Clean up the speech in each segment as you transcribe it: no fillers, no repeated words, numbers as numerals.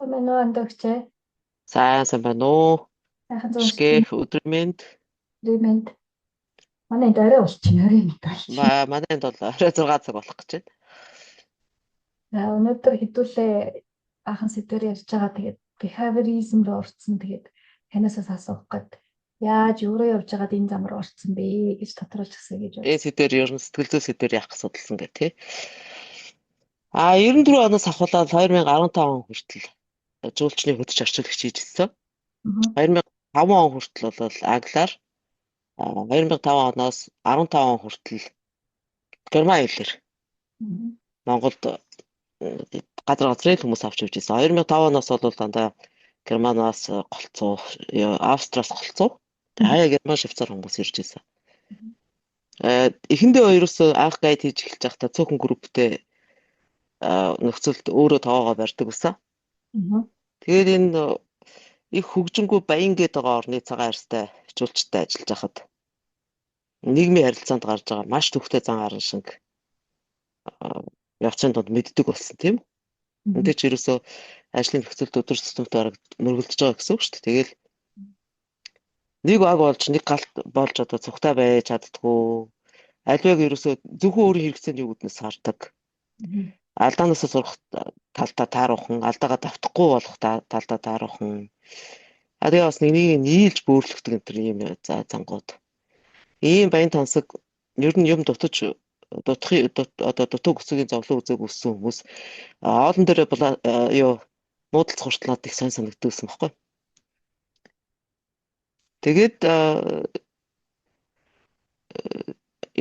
Манай өндөгчөө Сайн сайн байна уу? сайхан зуршгүй Бишгээ өдрийн мэнд. ремент манай энэ орой болчихно орой мэд болчихно. Манайд бол орой 6 цаг болох гэж байна. За өнөөдөр хэдүүлээ баахан сэдвээр ярьж байгаа. Тэгээд behaviorism руу орцсон. Тэгээд танаас асуух гээд яаж өөрөө явж байгаад энэ зам руу орцсон бэ гэж тодруулж өгсэй гэж Энэ бодсон. сэдвэр ер нь сэтгэл зүйн сэдвэр яах гэж судалсан гэх тий. 94 оноос ахуулаад 2015 он хүртэл жуулчны хөтөч орчуулагч хийжсэн. Аа. 2005 он хүртэл бол англиар 2005 оноос 15 он хүртэл герман хэлээр Монголд газар газрын хүмүүс авч явж байсан. 2005 оноос бол дандаа Германаас голцоо, Австриас голцоо. Хаяа герман швейцар хүмүүс ирж байсан. Эхэндээ ерөөсөө анх гайд хийж эхэлж байхдаа цөөхөн групптэй нөхцөлд өөрөө тоогоо барьдаг байсан. Тэгээд энэ их хөгжингүй баян гээд байгаа орны цагаан арьстай жуулчтай ажиллаж байхад нийгмийн харилцаанд гарч байгаа маш төвхтэй зан гаран шиг явцын донд мэддэг болсон тийм. Эндээ ч ерөөсөө ажлын нөхцөлд өдөр тутамд бараг мөргөлдөж байгаа гэсэн үг шүү дээ. Тэгэл нэг баг болж нэг галт болж одоо цухтай байж чаддгүй. Альваг ерөөсөө зөвхөн өөрийн хэрэгцээнд юу гэднээс хардаг. Алдаанаасаа сурах талдаа тааруухан, алдаагаа давтахгүй болох талдаа тааруухан. Тэгээ бас нэг нийлж бөөрлөгдөг энэ төр юм зангууд. Ийм баян тансаг ер нь юм дутаж одоо дутуу өсөгийн зовлон үзэг өссөн хүмүүс оолн дээр юу муудалц хуртлаад их сайн санагддаг гэсэн баггүй. Тэгээд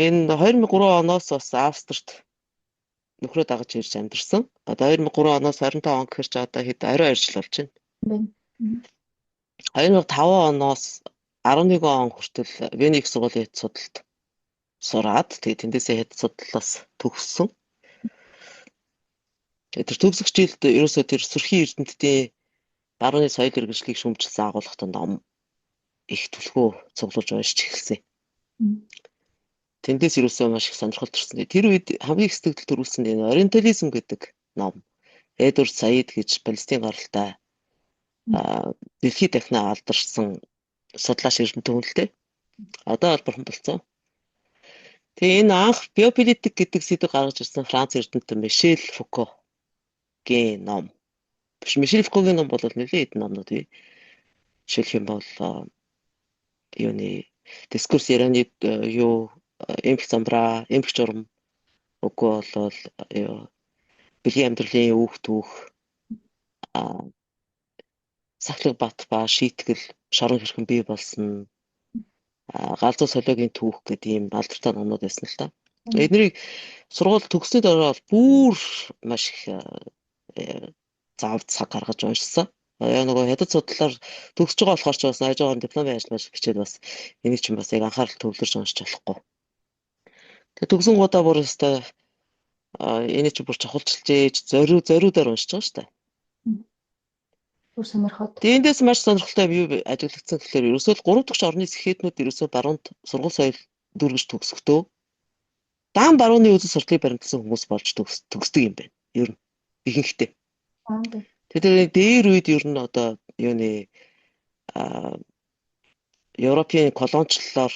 энэ 2003 оноос бас Австрид нөхрөө дагаж ирж амьдэрсэн. Одоо 2003 оноос 25 он гэхэр чи одоо хэд 22 жил болж байна. 2005 оноос 11 он хүртэл Веник сургуулийн хэд судалт сураад тэгээд тэндээсээ хэд судлаас төгссөн. Тэр төгсөх жилд ерөөсөө тэр сөрхийн эрдэмтдийн барууны соёл иргэншлийг шүүмжилсэн агуулгатай ном их түлхүү цуглуулж уншиж эхэлсэн. Тэндээс ерөөсөө маш их сонирхол төрсөн. Тэр үед хамгийн их сэтгэл төрүүлсэн энэ ориентализм гэдэг ном. Эдвард Саид гэж Палестин гаралтай дэлхийд дахин алдарсан судлаач эрдэмтэн хүн л дээ. Одоо албархан болсон. Тэгээ энэ анх биополитик гэдэг сэдв гаргаж ирсэн Франц эрдэмтэн Мишель Фукогийн ном. Мишель Фукогийн ном бол нэлээд хэдэн номнууд бий. Жишээлх юм бол юуны дискурс яраны юу эмх замбра, эмх журам үгүй болвол юу бэлгийн амьдралын үүх түүх сахлаг бат ба шийтгэл шорон хэрхэн бий болсон галзуу солиогийн түүх гэдэг ийм алдартай номнууд байсан л та. Эднийг сургууль төгснөд ороод бүр маш их зав цаг гаргаж уншсан. Нөгөө хятад судлаар төгсөж байгаа болохоор ч бас хажуугаар дипломын ажил байж хичээд бас энийг чинь бас яг анхаарал төвлөрж уншиж болохгүй. Тэгээ төгсөн гудаа бүр өстой энийг чи бүр чухалчилж ээж зориудаар уншиж байгаа шүү дээ. Бүр сонирхоод. Эндээс маш сонирхолтой юу ажиглагдсан гэхээр ерөөсөө 3 дахь орны сэхэтнүүд ерөөсөө баруунд сургууль соёл дүргэж төгсөхдөө даан барууны үзэл сурталыг баримтсан хүмүүс болж төгсдөг юм байна. Ер нь ихэнхдээ. Тэгээд дээр үед ер нь одоо юуны Европын колоничлолоор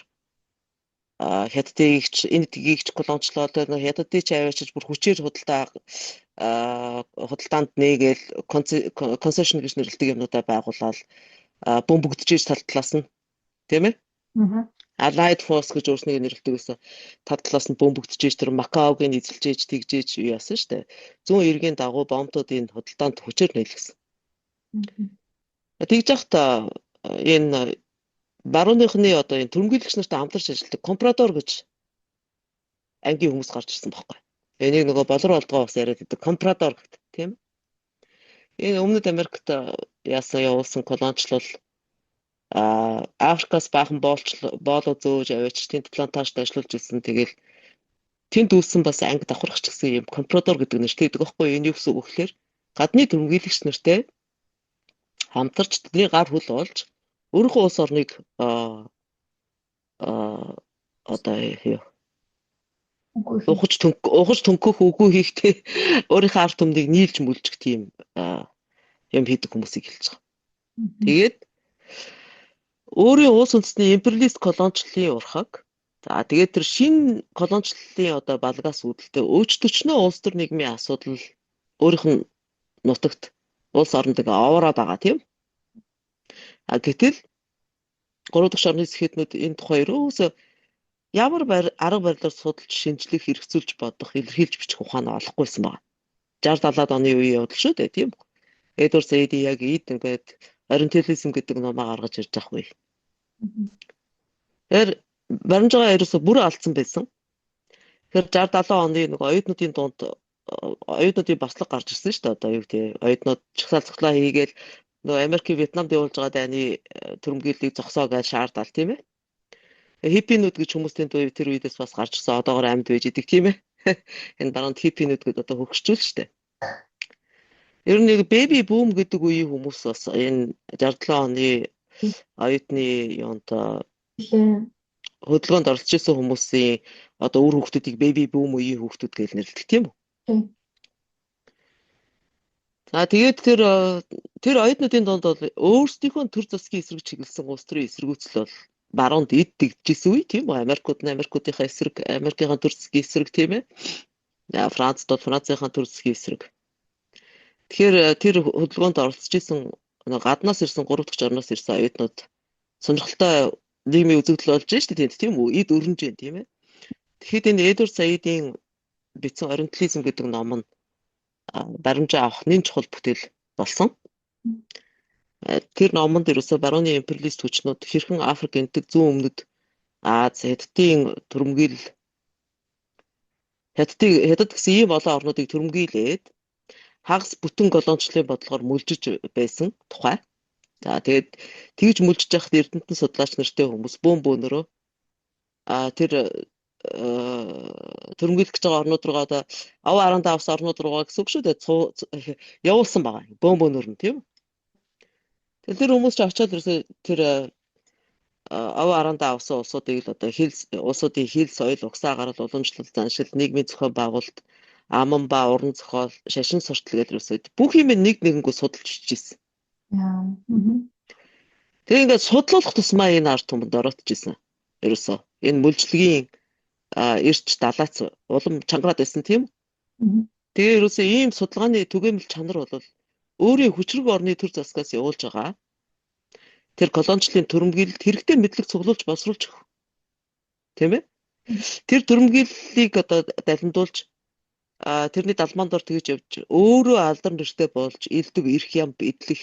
хятадыг энэ тгийгч колоничлоод хятадыг ч аваачиж бүр хүчээр худалдаанд нээгээл концешн гэж нэрлэдэг юмнуудаа байгуулаад бөмбөгдөж тал талаас нь тийм ээ. Allied Force гэж өөрснийг нэрлэдэг гэсэн тал талаас нь бөмбөгдөж тэр Макаогийн эзэлжээж тэгжээж яасан шүү дээ. Зүүн эргийн дагуу бомбуудын худалдаанд хүчээр нийлгэсэн. Тэгж яхад энэ барууныхны одоо энэ төрөмгийлэгч нартай хамтарч ажилладаг компрадор гэж ангийн хүмүүс гарч ирсэн байхгүй. Энийг нөгөө болор болдгоо бас яриад байдаг компрадор гэдэг тийм. Энэ өмнөд Америкт явуулсан колоничлол Африкаас баахан боолоо зөөж аваач тэнд плантажд ажиллаж ирсэн. Тэгэл тэнд үүссэн бас анги давхаргач гэсэн юм компрадор гэдэг нэртэй байдаг байхгүй. Энэ юу гэсэн үг гэхээр гадны төрөмгийлэгч нартай хамтарч тэдний гар хүл болж өөрийнхөө улс орныг одоо юу ухаж төнгөх үгүй хийхдээ өөрийнхөө ард түмнийг нийлж мүлжих тийм юм хийдэг хүмүүсийг хэлж байгаа. Мгм. Тэгээд өөрийн улс үндэстний империалист колоничлалын урхаг. За тэгээд тэр шинэ колоничлалын одоо балгаас үүдэлтэй өөрчлөгчнөө улс төр нийгмийн асуудал өөрийнх нь нутагт улс оронд ингээ овоороод байгаа тийм. Гэтэл 3 дахь орны сэхэтнүүд энэ тухай ерөөсөө ямар арга барилаар судалж шинжлэх хэрэгцүүлж бодох илэрхийлж бичих ухаан олохгүйсэн байна. 60-70-аад оны үеийн явдал шүү дээ тийм. Эдвард Сейди яг ийд ингээд ориентализм гэдэг номоо гаргаж ирж байгаа үе. Мгм. Тэгэхээр баримжаагаа ерөөсөө бүр алдсан байсан. Тэгэхээр 60-70 оны нэг оюутнуудын дунд оюутнуудын баслаг гарч ирсэн шүү дээ. Одоо юу гэдэг оюутнууд чагсаалцглаа хийгээл нөгөө Америкийн Вьетнамд явуулж байгаа дайны түрэмгийллийг зогсоо гэж шаардал тийм ээ. Хиппинууд гэж хүмүүсийн тэр үедээс бас гарч ирсэн одоогоор амьд байж идэг тийм ээ. Энэ баруунд хиппинууд гэдэг одоо хөгжчүүл шүү дээ. Ер нь нэг бэби бум гэдэг үеийн хүмүүс бас энэ 67 оны оюутны юунт Нилээн хөдөлгөөнд оролцож исэн хүмүүсийн одоо үр хүүхдүүдийг бэби бум үеийн хүүхдүүд гэж нэрлэдэг тийм үү? тийм. За тэгээд тэр оюутнуудын дунд бол өөрсдийнхөө төр засгийн эсрэг чиглэсэн улс төрийн эсэргүүцэл бол баруунд эд дэгдэжсэн үе тийм үү? Америкийнхаа эсрэг, Америкийнхаа төр засгийн эсрэг тийм ээ. Францд бол Францынхаа төр засгийн эсрэг. Тэгэхээр тэр хөдөлгөөнд оролцож исэн гаднаас ирсэн 3 дахь орноос ирсэн оюутнууд сонирхолтой нийгмийн үзэгдэл болж штэ тийм үү? Эд өрнөж जैन тийм ээ. Тэгэхэд энэ Эдвард Саидын бичсэн ориентализм гэдэг ном нь баримжаа авах нэн чухал бүтээл болсон. Тэр номонд ерөөсөө барууны империалист хүчнүүд хэрхэн Африк энтэг зүүн өмнөд Аз Хятадын түрэмгийл Хятад гэсэн ийм олон орнуудыг түрэмгийлээд хагас бүтэн колоничлалын бодлогоор мүлжиж байсан тухай. За тэгээд тэгж мүлжиж явахад Эрдэнэтэн судлаач нартай хүмүүс бөөнөрөө тэр түрэмгийлэх гэж байгаа орнууд руугаа одоо ав арандаа авсан орнууд руугаа гэсэн үг шүү дээ явуулсан байгаа. Бөөнөр нь тийм. Тэр хүмүүс ч очиод ерөөсөө тэр ав арандаа авсан улсуудыг л одоо улсуудын хил соёл угсаа гарал уламжлалт заншил нийгмийн зохион байгуулалт аман ба уран зохиол шашин суртал гэдэг ерөөсөө бүх юм нэг нэгэнгүү судалж ичижсэн. Яа. Мгм. Тэгээ ингээд судлуулах тусмаа энэ ард түмэнд ороодж исэн. Ерөөсөө энэ мүлжлэгийн эрч далаац улам чангараад байсан тийм. Мгм. Тэгээ ерөөсөө ийм судалгааны түгээмэл чанар бол өөрийн хүчрэг орны төр засгаас явуулж байгаа. Тэр колоничлалын түрэмгийлэлд хэрэгтэй мэдлэг цуглуулж боловсруулж өгөх. Тийм ээ? Тэр түрэмгийллийг одоо далимдуулж тэрний далмаан дор тэгж явж өөрөө алдар нэртэй болж элдэг эрх ям эдлэх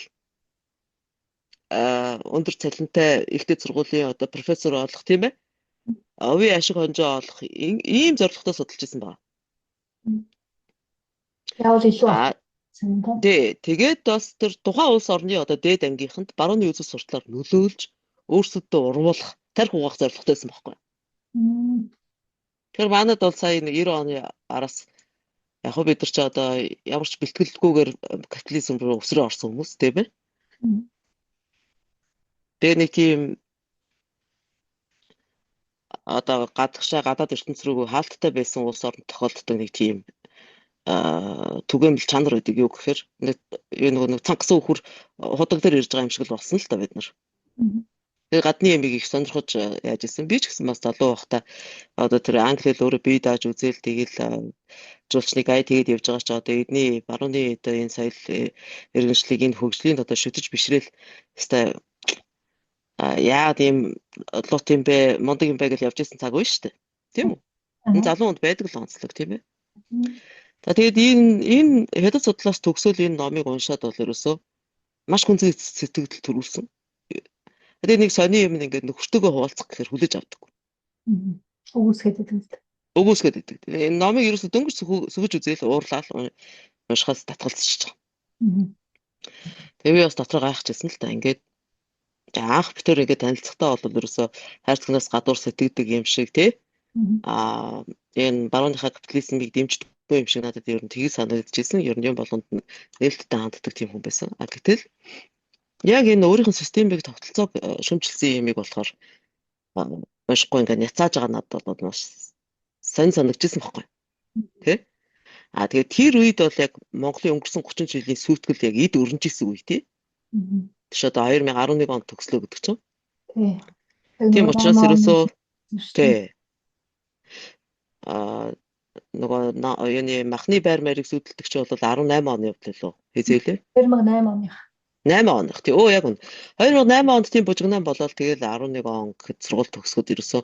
өндөр цалинтай ихтэй сургуулийн одоо профессор болох тийм ээ? Овийн ашиг хонжоо олох ийм зорилготой судалж исэн байна. Яавал илүү авсан тийм. Тэгээд бас тэр тухайн улс орны одоо дээд ангийнханд барууны үзэл сурталаар нөлөөлж өөрсдөдөө урвуулах, тарих угаах зорилготойсэн байхгүй. Тэгэхээр манайд бол сая 90 оны араас яг бид нар ч одоо ямар ч бэлтгэлгүйгээр капитализм руу өсрөө орсон хүмүүс тийм ээ. Тэгээ нэг тийм одоо гадаад ертөнц рүү хаалттай байсан улс орнд тохиолддог нэг тийм түгээмэл чанар гэдэг юу гэхээр нэг цангасан үхэр худаг дээр ирж байгаа юм шиг л болсон л та бид нар. Тэгээ гадны ямиг их сонирхож яаж исэн би ч гэсэн бас залуу байхдаа одоо тэр англи хэл өөрөө бие дааж үзэл тэгэл жуулчныг тэгээд явж байгаа ч одоо эдний барууны одоо энэ соёл иргэншлийг энэ хөгжлийн одоо шүтэж бишрээл хэвээр яагаад ийм лут юм бэ мундаг юм бэ гэж явж исэн цаг үе шүү дээ. Тийм үү? Энэ залуу хүнд байдаг л онцлог тийм ээ. За тэгээд энэ хятад судлаас төгсөөл энэ номыг уншаад бол ерөөсөө маш гүнзгий сэтгэл төрүүлсэн. Тэгээд нэг сони юм ингээд нөхөртөөгөө хуваалцах гэхээр хүлээж авдаг. Өгөөсгээд идэв. Өгөөсгээд идэв. Энэ номыг ерөөсөө дөнгөж сүгэж үзээл уурлал уншихаас татгалзчихж байгаа. Тэгээ би бас дотроо гайхажсэн л та ингээд анх битэр ингээд танилцахтаа бол ерөөсөө хайрцагнаас гадуур сэтгэдэг юм шиг тий. Энэ барууныхаа капитализмыг дэмждэггүй юм шиг надад ер нь тгий санагдчихсэн. Ер нь юм болгонд нээлттэй ханддаг тийм хүн байсан. Гэтэл яг энэ өөрийнх нь системийг тогтолцоог шүмжилсэн юмыг болохоор уншихгүй ингээд няцааж байгаа надад бол маш сонь санагдчихсан байхгүй. Тэ? Тэгээд тэр үед бол яг Монголын өнгөрсөн 30 жилийн сүйтгэл яг эд өрнж исэн үе тий. Тийш одоо 2011 онд төгслөө гэдэг чинь. Тий. Тийм учраас ерөөсөө тий. Нөгөө юуны махны байр мэрийг сүйдэлдэг чи бол 18 оны явдал лөө. Хэзээ лээ? 2008 оных. 8 оных тий. Яг нь 2008 онд тийм бужигнаан болоод тэгэл 11 он гэхэд сургууль төгсгöd ерөөсөө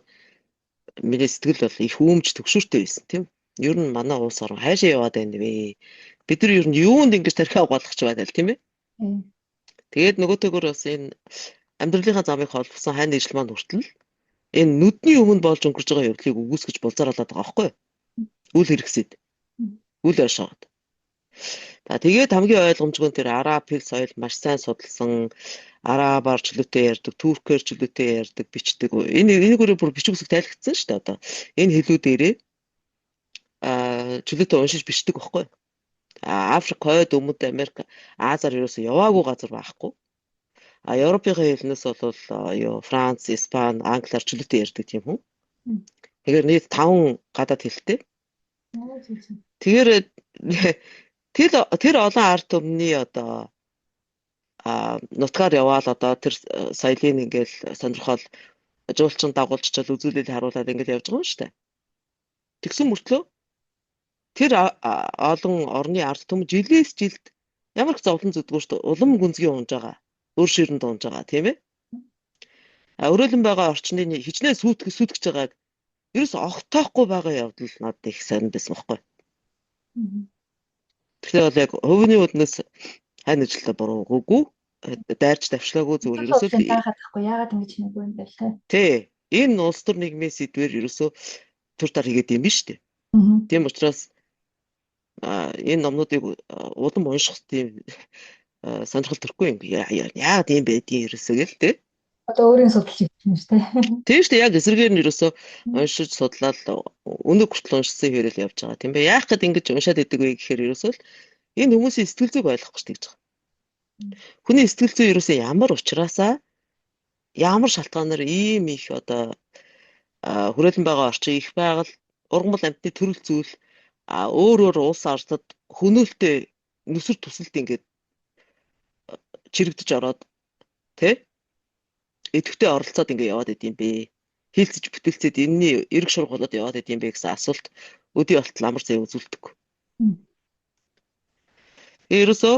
миний сэтгэл бол их үүмж төгшүүртэй байсан тийм. Ер нь манай улс орн хайшаа яваад байна вэ? Бид нар ер нь юунд ингэж тархиа угаалгах байна л тийм ээ. Тэгээд нөгөөтэйгөр бас энэ амьдралынхаа замыг холбосон хань ижил маань хүртэл энэ нүдний өмнө болж өнгөрч байгаа явдлыг үгүйсгэж булзааруулад байгаа байхгүй юу? Үл хэрэгсэд. Үл ойшоод. Тэгээд хамгийн ойлгомжгүй тэр араб хэл соёл маш сайн судалсан, арабаар чөлөөтэй ярьдаг, туркээр чөлөөтэй ярьдаг, бичдэг. Энийгээрээ бүр бичиг үсэг тайлгдсан шүү дээ одоо. Энэ хэлүүдээрээ чөлөөтэй уншиж бичдэг байхгүй юу? Африк, Хойд, Өмнөд Америк, Азаар ерөөсөө яваагүй газар байхгүй. Европын хэлнээс бол Франц, Испани, Англиар чөлөөтэй ярьдаг тийм хүн. Тэгэхээр нийт 5 гадаад хэлтэй. Тэгэхээр тэр олон ард түмний одоо нутгаар яваал одоо тэр соёлын ингээл сонирхол жуулчин дагуулччил үзүүлэл харуулад ингээд явж байгаа юм шүү дээ. Тэгсэн мөртлөө тэр олон орны ард түмэн жилээс жилд ямар ч зовлон зүдгүүр шүү дээ. Улам гүнзгий унж байгаа. Өр ширэнд унж байгаа тийм ээ. Өрөөлөн байгаа орчны хичнээн сүйтгэж байгааг ерөөс огтоохгүй байгаа явдал надад их сайн байсан байхгүй. Тэгэхээр бол яг хувийн үднэс хань ажилтаа буруугүй дайрч давчлаагүй зүгээр ерөөсөө яагаад яагаад ингэж хийгээгүй юм бэ те. Тий. Энэ улс төр нийгмийн сэдвэр ерөөсөө төр тар хийгээд юм биш үү? Тийм учраас энэ номнуудыг улам унших тийм сонирхол төрөхгүй юм. Яагаад юм бэ тийм ерөөсөө гэл тий. Одоо өөрийн судалж хийсэн шүү дээ. Тийм шүү дээ. Яг эсрэгээр нь ерөөсөө уншиж судлаад өнөг хүртэл уншсан хэрэл явж байгаа. Тийм бай. Яах гэд ингэж уншаад идэг вэ гэхээр ерөөсөө энэ хүмүүсийн сэтгэл зүйг ойлгох гэж тэгж байгаа. Хүний сэтгэл зүй ерөөсөө ямар учраас ямар шалтгаанаар ийм их одоо хүрээлэн байгаа орчин их байгаль ургамал амьтны төрөл зүйл өөр улс ардад хөнөөлтөй нүсэр тусалд ингээд чирэгдэж ороод тий идэвхтэй оролцоод ингээд яваад идэм бэ. Хилцэж бүтэлцээд энэний эрг шург болоод яваад идэм бэ гэсэн асуулт өдий болтол амар зэ үзүүлдэг. Ерөөсөө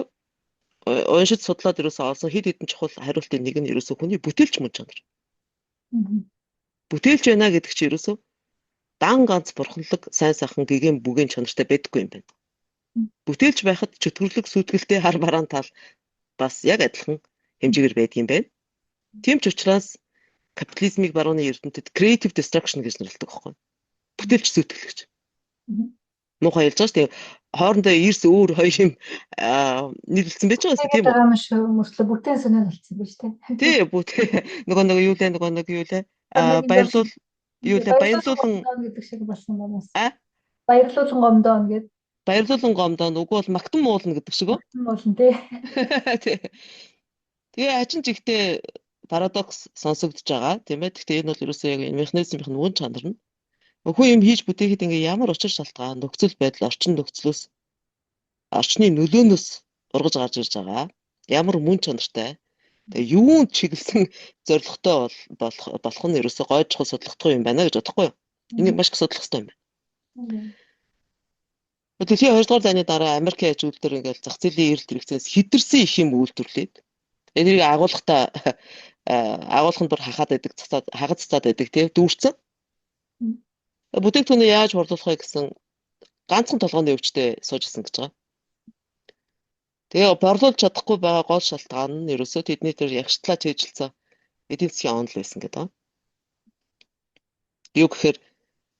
уншиж судлаад ерөөсөө олсон хэд хэдэн чухал хариултын нэг нь ерөөсөө хүний бүтээлч мөн чанар. Бүтээлч байна гэдэг чинь ерөөсөө дан ганц бурханлаг сайн сайхан гэгээн бүгээн чанартай байдаггүй юм байна. Бүтээлч байхад чөтгөрлөг сүйтгэлтэй хар бараан тал бас яг адилхан хэмжээгээр байдаг юм байна. Тийм ч учраас капитализмыг барууны эрдэмтэд creative destruction гэж нэрлэдэг байхгүй. Бүтээлч сүйтгэл гэж. Муухай хэлж байгаа шүү дээ. Хоорондоо эрс өөр хоёр юм нийлэлцсэн байж байгаа юм тийм үү? Тийм шүү. Мөртлөө бүтээн санаа болцсон байж тээ. Тий, бүтээ. Нөгөө юу лээ? Баярлуул юу лээ? Баярлуулан гэдэг шиг болсон юм уу? Баярлуулан гомдоон гэдэг. Баярлуулан гомдоон үгүй бол магтан муулна гэдэг шиг үү? Магтан муулна тий. Тэгээ хажин жигтэй парадокс сонсогдож байгаа тийм ээ. Гэхдээ энэ бол ерөөсөө яг механизмын мөн чанар нь. Хүн юм хийж бүтээхэд ингээ ямар учир шалтгаан, нөхцөл байдал, орчин нөхцлөөс орчны нөлөөнөөс ургаж гарч ирж байгаа. Ямар мөн чанартай. Тэгээ юунд чиглэсэн зорилготой болох нь ерөөсөө гой чухал судлахдаггүй юм байна гэж бодохгүй юу? Энийг маш их судлах хэрэгтэй юм байна. Дэлхийн 2 дугаар дайны дараа Америкийн аж үйлдвэр ингээл зах зээлийн эрэлт хэрэгцээс хэтэрсэн их юм үйлдвэрлээд энийг агуулгахтаа агуулганд бүр хахаад байдаг, хагад цацаад байдаг тийм дүүрсэн. Бүтээгдэхүүнээ яаж борлуулахыг гэсэн ганцхан толгойн өвчтөй сууж исэн гэж байгаа. Тэгээ борлуулж чадахгүй байгаа гол шалтгаан нь ерөөсөө тэдний тэр ягштлаа чийжилсэн эдийн засгийн онол байсан гэдэг. Юу гэхээр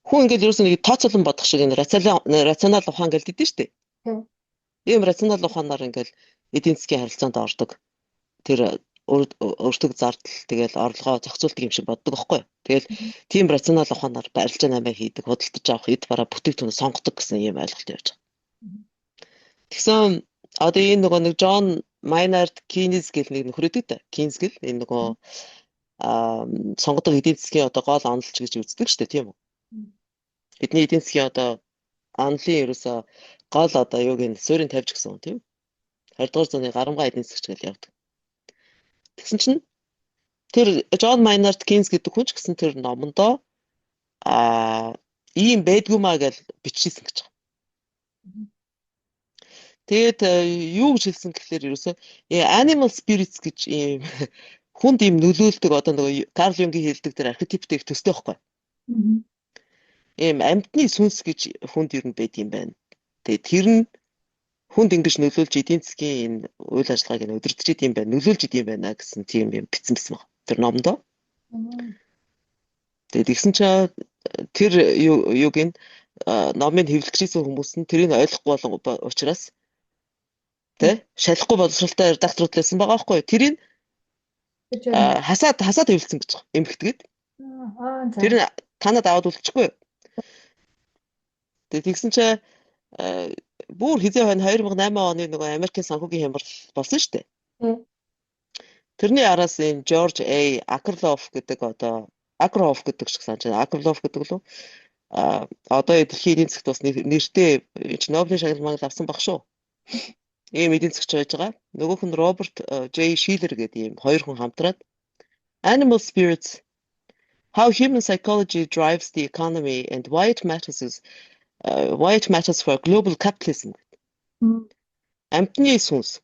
хүн ингээд ерөөсөө нэг тооцоолон бодох шиг энэ рационал ухаан гэлдэж дээ шүү дээ. Ийм рационал ухаанаар ингээд эдийн засгийн харилцаанд ордог. Тэр өртөг зардал тэгэл орлогоо зохицуулдаг юм шиг боддог байхгүй. Тэгэл тийм рационал ухаанаар барилжаа намаа хийдэг, худалдаж авах, эд бараа бүтээгдэхүүн сонгодог гэсэн ийм ойлголт явж байгаа. Тэгсэн одоо энэ нөгөө нэг Джон Майнард Кейнс гэл нэг нөхөр өгдөг та. Кейнс гэл энэ нөгөө сонгодог эдийн засгийн одоо гол онолч гэж үздэг шүү дээ, тийм үү? Бидний эдийн засгийн одоо онолын ерөөсөө гол одоо юуг нь суурийг тавьж гисэн хүн тийм. 20 дугаар зууны гарамгай эдийн засагч гэж явдаг. Тэгсэн чинь тэр Джон Майнард Кейнс гэдэг хүн ч гэсэн тэр номондоо ийм байдгүй маа гэж биччихсэн гэж байна. Тэгээд юу гэж хэлсэн гэхээр ерөөсөө animal spirits гэж ийм хүнд ийм нөлөөлдөг одоо нөгөө Карл Юнгийн хэлдэг тэр архетиптэй их төстэй байхгүй. Ийм амьтны сүнс гэж хүнд ер нь байд юм байна. Тэгээд тэр нь хүнд ингэж нөлөөлж эдийн засгийн энэ үйл ажиллагааг нь өдөртөж идэм байна, нөлөөлж идэм байна гэсэн тийм юм бичсэн байна. Тэр номдоо. Тэгээд тэгсэн чинь тэр юуг нь номыг хэвлэгчсэн хүмүүс нь тэрийг ойлгохгүй болон учраас тэ шалахгүй боловсралтай редакторууд лсэн байгаа байхгүй. Тэрийг хасаад хэвлэлсэн гэж байгаа. Эмхтэйгэд. Тэр нь танад аваад үлчихгүй. Тэгээд тэгсэн чинь бүр хизээ хойно 2008 оны нөгөө Америкийн санхүүгийн хямрал болсон шүү дээ. Тэрний араас энэ George A. Akerlof гэдэг одоо Akerlof гэдэг шиг санаж байна. Akerlof гэдэг лөө одоо дэлхийн эдийн засгт бас нэртэй Нобелийн шагнал авсан баг шүү. Ийм эдийн засгч байж байгаа. Нөгөөх нь Роберт J. Shiller гэдэг ийм хоёр хүн хамтраад Animal Spirits: How Human Psychology Drives the Economy and Why It Matters for Global Capitalism. Амьтны сүнс.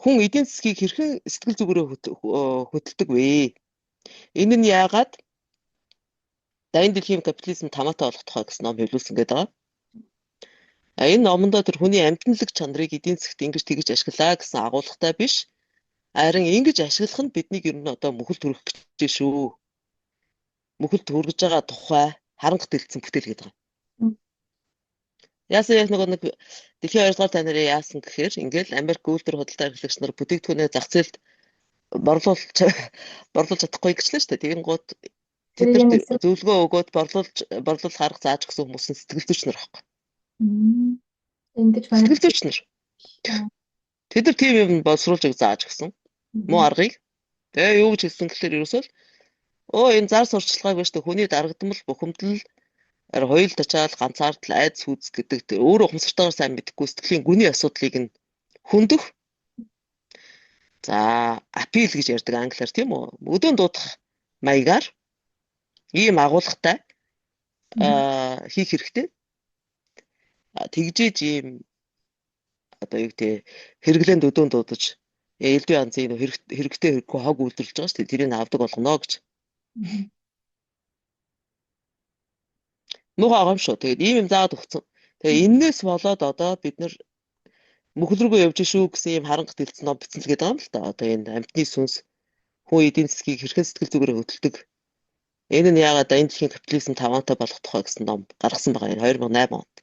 Хүн эдийн засгийг хэрхэн сэтгэл зүгээрээ хөтэлдэг вэ? Энэ нь яагаад энэ дэлхийн капитализм тамаатай болох тухай гэсэн ном хэвлүүлсэн гэдэг байгаа. Энэ номондоо тэр хүний амьтналаг чанарыг эдийн засгт ингэж тэгж ашиглаа гэсэн агуулгатай биш. Харин ингэж ашиглах нь биднийг ер нь одоо мөхөлд хүргэх гэж шүү. Мөхөлд хүргэж байгаа тухай харанга дэлгэсэн бүтээл гэдэг байгаа. Яасан яг нэг дэлхийн 2 дугаар тань нарын яасан гэхээр ингээл Америк үйлдвэр худалдаа эрхлэгч нар бүтээгдэхүүнээ зах зээлд борлуулж чадахгүй гэжлээ шүү дээ. Тэгэнгუთ тэд зөвлөгөө өгөөд борлуулах арга зааж гисэн хүмүүс нь сэтгэл зүйч нар байхгүй. Ингэж байна. Сэтгэл зүйч нар. Тэд нар тийм юм боловсруулж зааж гисэн. Муу аргыг. Тэгээ юу гэж хэлсэн гэхээр ерөөсөө энэ зар сурталчилгааг биш дээ хүний дарагдмал бухимдал хоёул тачаал ганцаардал айдас үүс гэдэг өөрөө ухамсартайгаар сайн мэдэхгүй сэтгэлийн гүний асуудлыг нь хөндөх. За апил гэж ярьдаг англиар тийм үү? Өдөөн дуудах маягаар ийм агуулгатай хийх хэрэгтэй. Тэгжээж ийм одоо юу гэдэг хэрэглээнд өдөөн дуудаж элдв янзын хэрэгтэй хэрэггүй хог үйлдвэрлэж байгаа шүү дээ. Тэрийг авдаг болгоно гэж. Муухай байгаа юм шүү. Тэгээд ийм юм заагаад өгсөн. Тэгээ энээс болоод одоо бид нар мөхөл рүүгээ явж шүү гэсэн ийм харанга дэлгэсэн ном бичсэн л гэдэг юм л да. Одоо энэ амьтны сүнс хүн эдийн засгийг хэрхэн сэтгэл зүгээрээ хөдөлдөг. Энэ нь яагаад энэ дэлхийн капитализм тавантай болох тухай гэсэн ном гаргасан байгаа юм 2008 онд.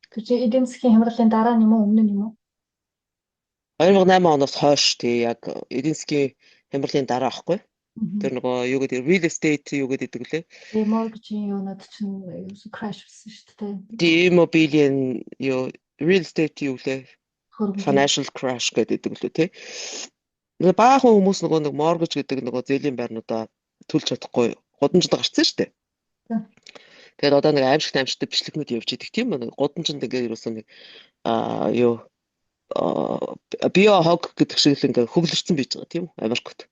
Тэр чинь эдийн засгийн хямралын дараа нь юм уу өмнө нь юм уу? 2008 оноос хойш тий яг эдийн засгийн хямралын дараа ахгүй. Тэр нөгөө юу гэдэг real estate юу гэдэг лээ. Mortgage-ийн юунууд чинь crash болсон шүү дээ. Immobilian юу real estate юу лээ. Financial crash гэдэг лээ тий. Нэг баахан хүмүүс нөгөө нэг mortgage гэдэг нөгөө зээлийн байрнуудаа төлж чадахгүй гудамжинд гарцсан шүү дээ. Тэгээд одоо нэг аимшигтай бичлэгнүүд явж идэг тийм үү. Гудамжинд ингээд юусэн нэг юу био хог гэдэг шиг л ингээд хөглөрсөн байж байгаа тийм үү Америкт.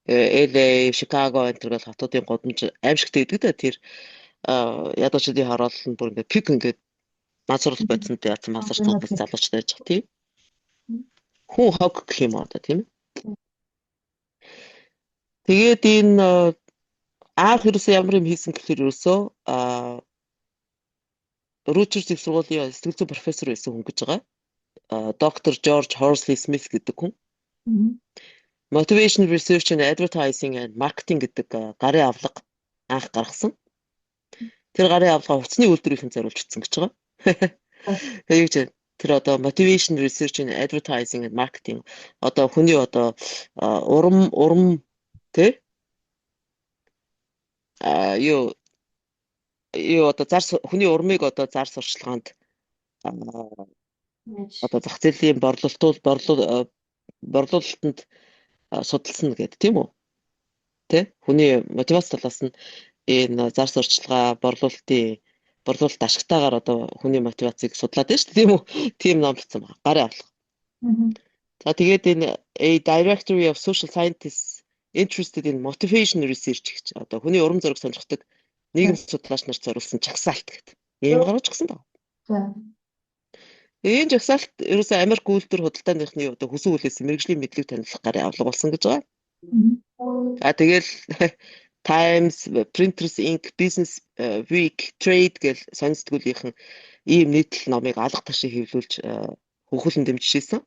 LA, Chicago энэ төр хотуудын гудамж аимшигтай гэдэг дээ тэр ядуучдын хараал нь бүр ингээд пик ингээд мацрал бодсонд яатсан масарцсан бас залуучтай байж байгаа тийм. Хүн хог гэх юм одоо тийм. Тэгээд энэ анх ерөөсөө ямар юм хийсэн гэхээр ерөөсөө Ручерс их сургуулийн сэтгэл зүйн профессор байсан хүн гэж байгаа. Доктор George Horsley Smith гэдэг хүн. Motivation Research and Advertising and Marketing гэдэг гарын авлага анх гаргасан. Тэр гарын авлага хувцсны үйлдвэрийн зориулж бичсэн гэж байгаа. Тэгээд тэр одоо Motivation Research and Advertising and Marketing одоо хүний одоо урам тэ юу одоо хүний урмыг одоо зар сурчлаганд одоо зах зээлийн борлуулалтанд судалсан гэдэг тийм үү? Тэ? Хүний мотивац талаас нь энэ зар сурчлагаа борлуулалтын борлуулалт ашигтайгаар одоо хүний мотивацийг судлаад байна шүү дээ. Тийм үү? Тийм ном бичсэн байна. Гарын авлага. За тэгээд энэ A Directory of Social Scientists Interested in Motivation Research гэж одоо хүний урам зориг сонирхдаг нийгэм судлаач нарт зориулсан жагсаалт гэдэг. Ийм гаргаж гисэн даа. Энэ жагсаалт ерөөсөө Америк үйлдвэр худалдааныхны одоо хүссэн хүлээсэн мэрэгжлийн мэдлэг танилцах гарын авлага болсон гэж байгаа. Тэгэл Times, Printers Inc, Business Week, Trade гэл сонин сэтгүүлийнхэн ийм нийтлэл номыг алга ташин хэвлүүлж хөхүүлэн дэмжижсэн.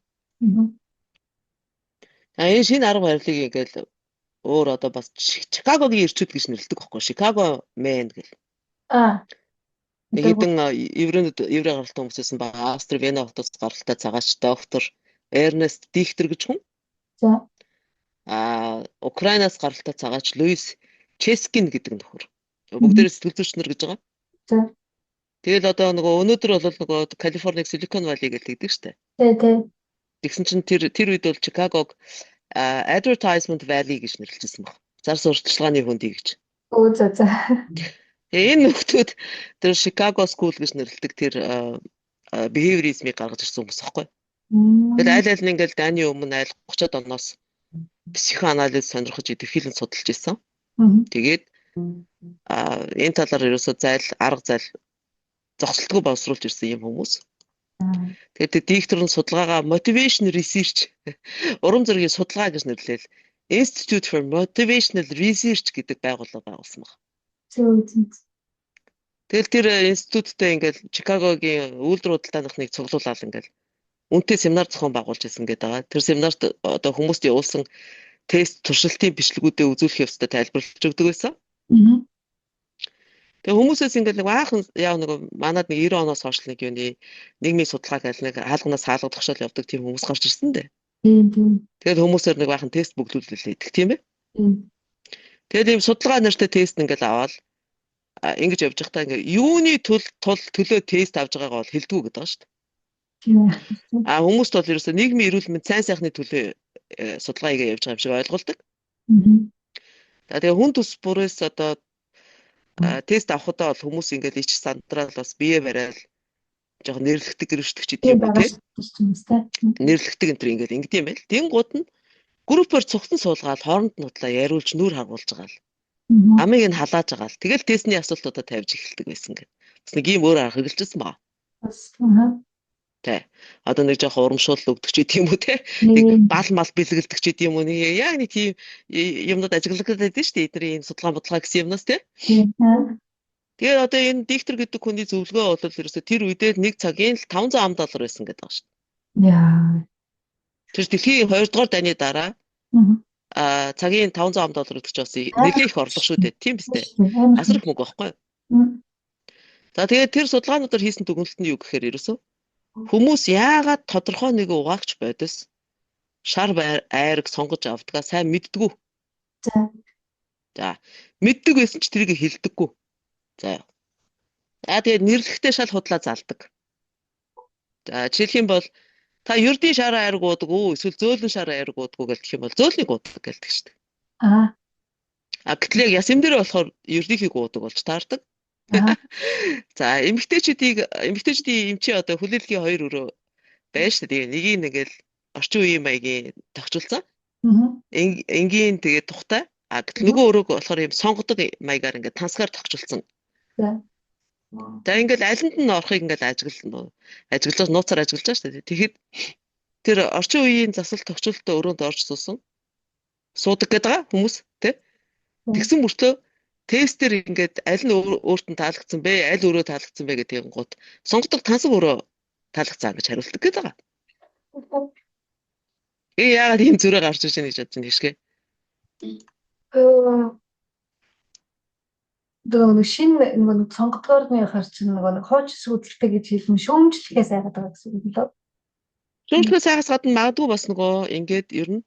Энэ шинэ арга барилыг ингээл өөр одоо бас Чикагогийн ирчүүд гэж нэрлэдэг байхгүй Chicago Man гэл. Нэг хэдэн еврей гаралтай хүмүүссэн ба Австри Вена хотоос гаралтай цагаач доктор Эрнест Дихтер гэж хүн. За. Украинаас гаралтай цагаач Луис Ческин гэдэг нөхөр. Бүгдээрээ сэтгэл зүйчнэр гэж байгаа. За. Тэгэл одоо нөгөө өнөөдөр бол нөгөө Калифорник Silicon Valley гэдэг штэ. Тий. Тэгсэн чинь тэр үед бол Чикагог Advertisement Valley гэж нэрлэжсэн баг. Зар сурталчилгааны хөндий гэж. За. Энэ нөхдүүд тэр Chicago School гэж нэрлэдэг тэр behaviorism-ыг гаргаж ирсэн хүмүүс аахгүй. Тэгэл аль нь ингээл дайны өмнө 30-аад оноос психоанализ сонирхож идэвхжүүлэн судалж ирсэн. Тэгээд энэ талаар ерөөсөө арга зайл зогсолтгүй боловсруулж ирсэн юм хүмүүс. Тэгээд дикторын судалгаагаа motivation research урам зоригийн судалгаа гэж нэрлээл Institute for Motivational Research гэдэг байгууллага байгуулсан баг. Тэгэл тэр институттэй ингээл Чикагогийн үйлдвэр худалдааныхныг цуглуулаад ингээл үнэтэй семинар зохион байгуулж ирсэн гэдэг байгаа. Тэр семинарт одоо хүмүүст явуулсан тест туршилтын бичлэгүүдээ үзүүлэх явцдаа тайлбарлаж өгдөг байсан. Тэгээ хүмүүсээс ингээд нэг баахан нэг манад нэг 90 оноос хойш нэг юуны нийгмийн судалгааг аль нэг хаалганаас хаалга тогшоол явдаг тийм хүмүүс гарч ирсэн дээ. Тэгээд хүмүүсээр нэг баахан тест бүглүүлэлээ идэх тийм ээ. Тэгээд ийм судалгаа нэртэй тест ингээд аваад ингэж явж байхдаа ингээд юуны төлөө тест авж байгаагаа бол хэлдэггүй гэдэг байгаа шүү дээ. Хүмүүст бол ерөөсөө нийгмийн эрүүл мэнд сайн сайхны төлөө судалгаа хийгээ явж байгаа юм шиг ойлголдог. Тэгээ хүн төс бүрээс одоо тест авахудаа бол хүмүүс ингээл ич сандраал бас бие барайл жоохон нэрлэгдэг гэрвчдэг ч тийм үү тийм нэрлэгдэг энэ төр ингээл ингэдэм байл. Тэнгууд нь группээр цугтан суулгаад хооронд нь удлаа яриулж нүур хагуулж байгаа л. Амыг нь халааж байгаа л. Тэгэл тестний асуултуудаа тавьж эхэлдэг байсан гэдэг. Бас нэг юм өөр арга хэрэгжилсэн баа. Тэ. Одоо нэг жоохон урамшуул өгдөг ч тийм үү те. Нэг бал мал бэлгэлдэг ч тийм үү. Яг нэг тийм юмнууд ажиглагдаг байдаг шүү дээ. Эдний судалгаа гэсэн юмнаас те. Тэгээд одоо энэ диктор гэдэг хүний зөвлөгөө бол ерөөсө тэр үедээ нэг цагийн л $500 байсан гэдэг байгаа шүү дээ. Яа. Тэр дэлхийн 2 дугаар дайны дараа цагийн $500 гэдэг чинь бас нэлээд их орлого шүү дээ. Тийм биз дээ. Асар их мөнгө байхгүй юу? За тэгээд тэр судалгаануудаар хийсэн дүгнэлт нь юу гэхээр ерөөсө хүмүүс яагаад тодорхой нэг угаагч байдас шар айраг сонгож авдгаа сайн мэддэггүй. За мэддэг байсан ч тэрийг хэлдэггүй. За. Тэгээд нэрлэхдээ шал худлаа залдаг. За жишээлх юм бол та ердийн шар айраг уудаг уу эсвэл зөөлөн шар айраг уудаг уу гэх юм бол зөөлнийг уудаг гэлдэг шүү дээ. Гэтэл яг ясэм дээр болохоор ердийнхийг уудаг болж таардаг. За эмэгтэйчүүдийн эмчи одоо хүлээлгийн 2 өрөө байна шүү дээ. Нэгийг нэгэл орчин үеийн маягийн тогтчулсан. Энгийн тэгээд тухтай. Гэтэл нөгөө өрөөг болохоор юм сонгодог маягаар ингээд тансгаар тогтчулсан. За ингээд алинд нь орохыг ингээд ажиглаж нууцаар ажиглаж шүү дээ. Тэгэхэд тэр орчин үеийн засал тогтчултаа өрөөнд орж суудаг гэдэг хүмүүс тий. Тэгсэн мөртөө тестээр ингээд аль нь өөрт нь таалагдсан бэ, аль өрөө таалагдсан бэ гэдэг гот сонгодог тансаг өрөө таалагдсан гэж хариулдаг гэдэг байгаа. Яагаад ийм зүрэ гарч ирж байгаа гэж бодсон тийшгээ. Нөгөө шинэ нөгөө сонгодгоор нь харч нөгөө хооч сүдэлтэй гэж хэлсэн шүүмжлэхээс айгаад байгаа гэсэн үг лөө. Шүүмжлэхээс айгаас гадна магадгүй бас нөгөө ингээд ер нь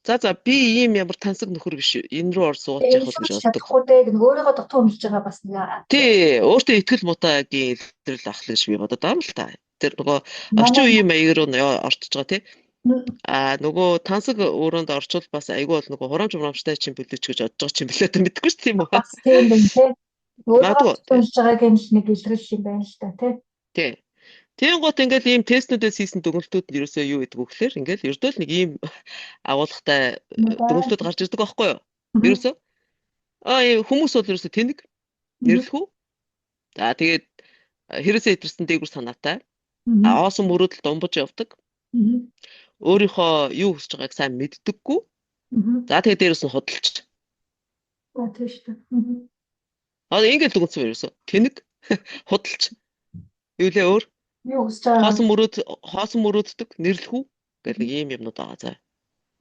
за би ийм ямар тансаг нөхөр биш энэ рүү ор сууж явах гэж боддог. Чадахгүй дээ өөрийгөө дотор хөндлөж байгаа бас нэг. Тий, өөртөө итгэл мутаагийн илрэл авах гэж би бодод байгаа юм л та. Тэр нөгөө орчин үеийн маяг руу ортож байгаа тий. Нөгөө тансаг өрөөнд орчвол бас айгүй бол нөгөө хурамч хурамчтай чинь бүлээч гэж бодож байгаа чинь билээ тэ мэдгүй ч тийм үү. Тийм дээ тий. Өөрөөр Магадгүй тий. тунж байгааг нь л нэг илрэл юм байна л та тий. Тий. Тийм гот ингээл ийм тестнүүдээс хийсэн дүгнэлтүүд нь ерөөсөө юу гэдэг вэ гэхээр ингээл ердөө л нэг ийм агуулгатай Надаа. дүгнэлтүүд гарч ирдэг байхгүй юу? Мгм. Ерөөсөө хүмүүс бол ерөөсөө тэнэг Мгм. нэрлэхүү. За тэгээд хэрэгсээ хэтэрсэн дээгүр санаатай. Мгм. Оосон мөрөөдөл думбаж явдаг. Мгм. Өөрийнхөө юу хүсэж байгааг сайн мэддэггүй. Мгм. За тэгээд дээрэс нь худалч. Тийм шүү дээ. Мгм. Ингээд дүгнсэн юм ерөөсөө. Тэнэг худалч. Юу лээ өөр? Юу хүсэж байгаа Хоосон мөрөөддөг, нэрлэхүү гэх нэг ийм юмнууд байгаа заа.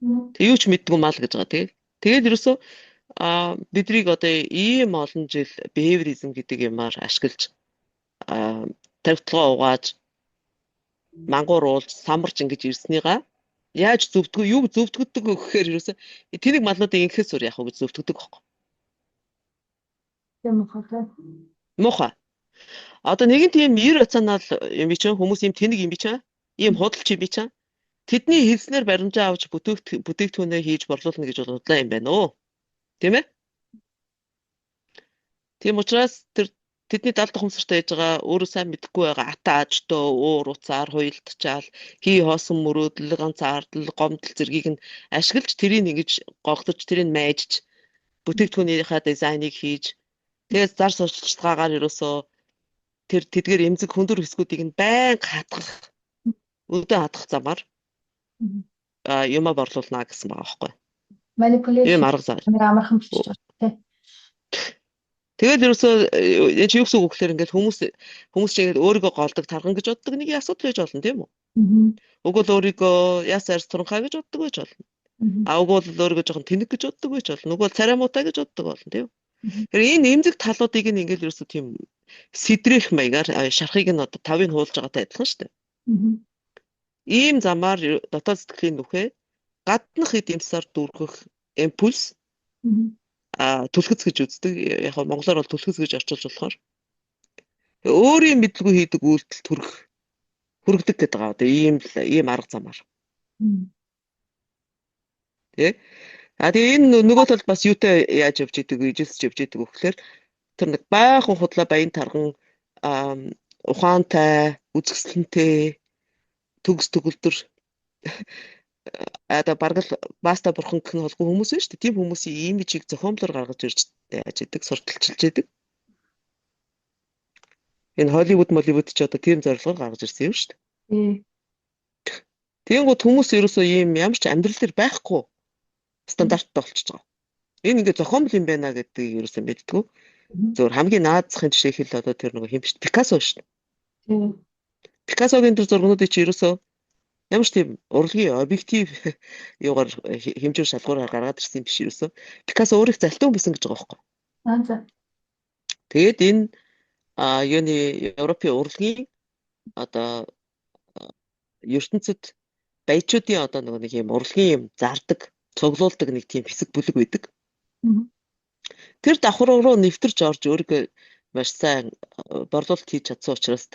юм. Тэг юу ч мэддэггүй мал гэж байгаа. Тэгээд ерөөсөө бидрийг одоо ийм олон жил behaviorism гэдэг юмар ашиглаж тавталгаа угааж мангуур уулж самарч ингэж ирснийгаа яаж зөвдгөө юу зөвдгөдөг гэхээр ерөөсөө тэнийг малнуудыг ингэхээс өөр яах вэ гэж зөвдгөдөг байхгүй. Тийм үү хаа. Муухай. Одоо нэгэн тийм иррационал юм би чинь хүмүүс ийм тэнэг юм би чинь ийм худалч юм би чинь тэдний хэлснээр баримжаа авч бүтээгдэхүүнээ хийж борлуулна гэж бодлоо юм байна уу? Тийм ээ? Тийм учраас тэдний далд ухамсартай яж байгаа өөрөө сайн мэдэхгүй байгаа ата аажтай уур уцаар хуйлдчаал хий хоосон мөрөөдөл ганц ардл гомдол зэргийг нь ашиглаж тэрийг ингэж гогдож тэрийг майжж бүтээгдэхүүнийхээ дизайныг хийж тэгээд зар сурталчилгаагаар ерөөсөө тэр тэдгээр эмзэг хөндөр хэсгүүдийг нь байнга хатгах өдөө хатгах замаар юма борлуулна гэсэн байгаа байхгүй. Manipulation Ийм арга зам. амархан бичиж байгаа тий. Тэгээд ерөөсөө энэ чи юу гэсэн үг гэхээр ингээд хүмүүс ч ингээд өөрийгөө голдог тархан гэж боддог нэг асуудал байж болно тийм үү? Угол өөрийгөө ясаар туранхаа гэж боддог байж болно. Угол өөрийгөө жоохон тэнэг гэж боддог байж болно. Угол царамуутай гэж боддог болно тийм үү? Тэгэхээр энэ эмзэг талуудыг нь ингээд ерөөсөө тийм сэдрэх маягаар шарахыг нь одоо тавыг хуулж байгаатай адилхан шүү дээ. Ийм замаар дотоод сэтгэлийн нүхээ гаднах эд юмсаар дүүргэх импульс түлхэц гэж үздэг. Яг нь монголоор бол түлхэц гэж орчуулж болохоор өөрийн мэдлгүй хийдэг үйлдэл хүргдэг гэдэг байгаа. Одоо ийм арга замаар. Тэ? Тэгээ энэ нөгөө тал бас юутай яаж явж идэг, ижилсэж явж идэг вэ гэхээр тэр нэг баахан худлаа баян тарган ухаантай, үзэсгэлэнтэй төгс төгөлдөр бараг л баста бурхан гэх нь холгүй хүмүүс байна шүү дээ. Тийм хүмүүсийн имижийг зохиомлоор гаргаж ирж яаж идэг, сурталчилж идэг. Энэ Холливуд ч одоо тийм зорилгоор гаргаж ирсэн юм шүү дээ. Тэгэнгүүт хүмүүс ерөөсөө ийм ямар ч амьдрал дээр байхгүй стандарттай болчихж байгаа. Энэ ингээ зохиомл юм байна гэдгийг ерөөсөө мэддэггүй. Зөвхөн хамгийн наадзахын жишээ хэл одоо тэр нөгөө хэмжиж Пикассо шүү дээ. Пикассогийн тэр зургуудыг чи ерөөсөө ямар ч тийм урлагийн объектив юугаар хэмжүүр шалгуураар гаргаад ирсэн биш ерөөсөө. Пикассо өөрийг залтан байсан гэж байгаа байхгүй. Тэгээд энэ юуны Европын урлагийн одоо ертөнцид баячуудын одоо нэг юм урлагийн юм зардаг, цуглуулдаг нэг тийм хэсэг бүлэг байдаг. Тэр давхар руу нэвтэрч орж өөрийгөө маш сайн борлуулалт хийж чадсан учраас